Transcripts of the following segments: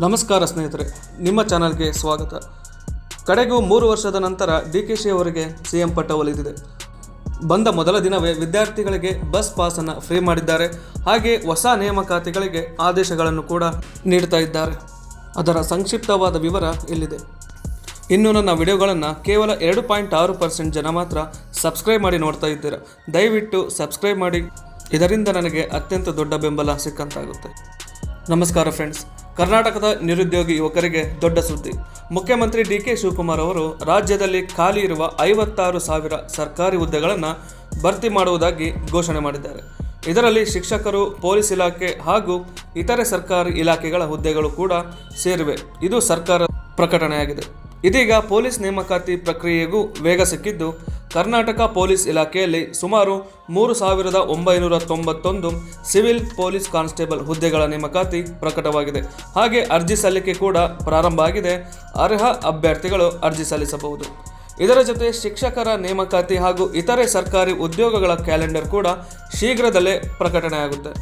ನಮಸ್ಕಾರ ಸ್ನೇಹಿತರೆ, ನಿಮ್ಮ ಚಾನಲ್ಗೆ ಸ್ವಾಗತ. ಕಡೆಗೂ 3 ವರ್ಷದ ನಂತರ ಡಿಕೆಶಿ ಅವರಿಗೆ ಸಿಎಂ ಪಟ್ಟ ಒಲಿದಿದೆ. ಬಂದ ಮೊದಲ ದಿನವೇ ವಿದ್ಯಾರ್ಥಿಗಳಿಗೆ ಬಸ್ ಪಾಸನ್ನು ಫ್ರೀ ಮಾಡಿದ್ದಾರೆ. ಹಾಗೆ ಹೊಸ ನೇಮಕಾತಿಗಳಿಗೆ ಆದೇಶಗಳನ್ನು ಕೂಡ ನೀಡ್ತಾ ಇದ್ದಾರೆ. ಅದರ ಸಂಕ್ಷಿಪ್ತವಾದ ವಿವರ ಇಲ್ಲಿದೆ. ಇನ್ನು ನನ್ನ ವಿಡಿಯೋಗಳನ್ನು ಕೇವಲ 2.6% ಜನ ಮಾತ್ರ ಸಬ್ಸ್ಕ್ರೈಬ್ ಮಾಡಿ ನೋಡ್ತಾ ಇದ್ದೀರಾ. ದಯವಿಟ್ಟು ಸಬ್ಸ್ಕ್ರೈಬ್ ಮಾಡಿ, ಇದರಿಂದ ನನಗೆ ಅತ್ಯಂತ ದೊಡ್ಡ ಬೆಂಬಲ ಸಿಕ್ಕಂತಾಗುತ್ತೆ. ನಮಸ್ಕಾರ ಫ್ರೆಂಡ್ಸ್. ಕರ್ನಾಟಕದ ನಿರುದ್ಯೋಗಿ ಯುವಕರಿಗೆ ದೊಡ್ಡ ಸುದ್ದಿ. ಮುಖ್ಯಮಂತ್ರಿ ಡಿಕೆ ಶಿವಕುಮಾರ್ ಅವರು ರಾಜ್ಯದಲ್ಲಿ ಖಾಲಿ ಇರುವ 56,000 ಸರ್ಕಾರಿ ಹುದ್ದೆಗಳನ್ನು ಭರ್ತಿ ಮಾಡುವುದಾಗಿ ಘೋಷಣೆ ಮಾಡಿದ್ದಾರೆ. ಇದರಲ್ಲಿ ಶಿಕ್ಷಕರು, ಪೊಲೀಸ್ ಇಲಾಖೆ ಹಾಗೂ ಇತರೆ ಸರ್ಕಾರಿ ಇಲಾಖೆಗಳ ಹುದ್ದೆಗಳು ಕೂಡ ಸೇರಿವೆ. ಇದು ಸರ್ಕಾರ ಪ್ರಕಟಣೆಯಾಗಿದೆ. ಇದೀಗ ಪೊಲೀಸ್ ನೇಮಕಾತಿ ಪ್ರಕ್ರಿಯೆಗೂ ವೇಗ ಸಿಕ್ಕಿದ್ದು, ಕರ್ನಾಟಕ ಪೊಲೀಸ್ ಇಲಾಖೆಯಲ್ಲಿ ಸುಮಾರು 3,991 ಸಿವಿಲ್ ಪೊಲೀಸ್ ಕಾನ್ಸ್ಟೇಬಲ್ ಹುದ್ದೆಗಳ ನೇಮಕಾತಿ ಪ್ರಕಟವಾಗಿದೆ. ಹಾಗೆ ಅರ್ಜಿ ಸಲ್ಲಿಕೆ ಕೂಡ ಪ್ರಾರಂಭ ಆಗಿದೆ. ಅರ್ಹ ಅಭ್ಯರ್ಥಿಗಳು ಅರ್ಜಿ ಸಲ್ಲಿಸಬಹುದು. ಇದರ ಜೊತೆ ಶಿಕ್ಷಕರ ನೇಮಕಾತಿ ಹಾಗೂ ಇತರೆ ಸರ್ಕಾರಿ ಉದ್ಯೋಗಗಳ ಕ್ಯಾಲೆಂಡರ್ ಕೂಡ ಶೀಘ್ರದಲ್ಲೇ ಪ್ರಕಟಣೆಯಾಗುತ್ತೆ.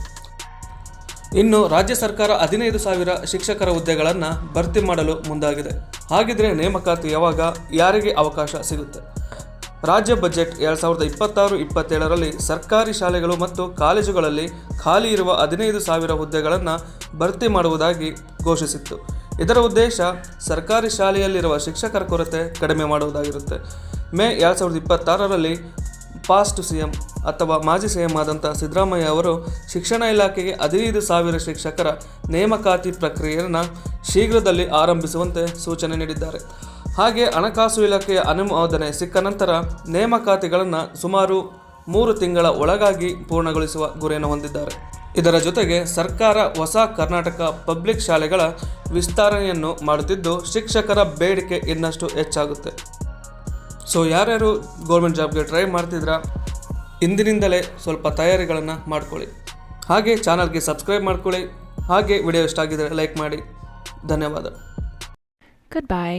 ಇನ್ನು ರಾಜ್ಯ ಸರ್ಕಾರ 15,000 ಶಿಕ್ಷಕರ ಹುದ್ದೆಗಳನ್ನು ಭರ್ತಿ ಮಾಡಲು ಮುಂದಾಗಿದೆ. ಹಾಗಿದ್ರೆ ನೇಮಕಾತಿ ಯಾವಾಗ, ಯಾರಿಗೆ ಅವಕಾಶ ಸಿಗುತ್ತೆ? ರಾಜ್ಯ ಬಜೆಟ್ 2026-27ರಲ್ಲಿ ಸರ್ಕಾರಿ ಶಾಲೆಗಳು ಮತ್ತು ಕಾಲೇಜುಗಳಲ್ಲಿ ಖಾಲಿ ಇರುವ 15,000 ಹುದ್ದೆಗಳನ್ನು ಭರ್ತಿ ಮಾಡುವುದಾಗಿ ಘೋಷಿಸಿತ್ತು. ಇದರ ಉದ್ದೇಶ ಸರ್ಕಾರಿ ಶಾಲೆಯಲ್ಲಿರುವ ಶಿಕ್ಷಕರ ಕೊರತೆ ಕಡಿಮೆ ಮಾಡುವುದಾಗಿರುತ್ತೆ. ಮೇ 2026ರಲ್ಲಿ ಪಾಸ್ಟ್ ಸಿಎಂ ಅಥವಾ ಮಾಜಿ ಸಿಎಂ ಆದಂಥ ಸಿದ್ದರಾಮಯ್ಯ ಅವರು ಶಿಕ್ಷಣ ಇಲಾಖೆಗೆ 15,000 ಶಿಕ್ಷಕರ ನೇಮಕಾತಿ ಪ್ರಕ್ರಿಯೆಯನ್ನು ಶೀಘ್ರದಲ್ಲಿ ಆರಂಭಿಸುವಂತೆ ಸೂಚನೆ ನೀಡಿದ್ದಾರೆ. ಹಾಗೆ ಹಣಕಾಸು ಇಲಾಖೆಯ ಅನುಮೋದನೆ ಸಿಕ್ಕ ನಂತರ ನೇಮಕಾತಿಗಳನ್ನು ಸುಮಾರು 3 ತಿಂಗಳ ಒಳಗಾಗಿ ಪೂರ್ಣಗೊಳಿಸುವ ಗುರಿಯನ್ನು ಹೊಂದಿದ್ದಾರೆ. ಇದರ ಜೊತೆಗೆ ಸರ್ಕಾರ ಹೊಸ ಕರ್ನಾಟಕ ಪಬ್ಲಿಕ್ ಶಾಲೆಗಳ ವಿಸ್ತರಣೆಯನ್ನು ಮಾಡುತ್ತಿದ್ದು, ಶಿಕ್ಷಕರ ಬೇಡಿಕೆ ಇನ್ನಷ್ಟು ಹೆಚ್ಚಾಗುತ್ತೆ. ಸೊ ಯಾರ್ಯಾರು ಗೌರ್ಮೆಂಟ್ ಜಾಬ್ಗೆ ಟ್ರೈ ಮಾಡ್ತಿದ್ರಾ, ಇಂದಿನಿಂದಲೇ ಸ್ವಲ್ಪ ತಯಾರಿಗಳನ್ನು ಮಾಡ್ಕೊಳ್ಳಿ. ಹಾಗೆ ಚಾನಲ್ಗೆ ಸಬ್ಸ್ಕ್ರೈಬ್ ಮಾಡ್ಕೊಳ್ಳಿ. ಹಾಗೆ ವಿಡಿಯೋ ಇಷ್ಟ ಆಗಿದ್ದರೆ ಲೈಕ್ ಮಾಡಿ. ಧನ್ಯವಾದ. Goodbye.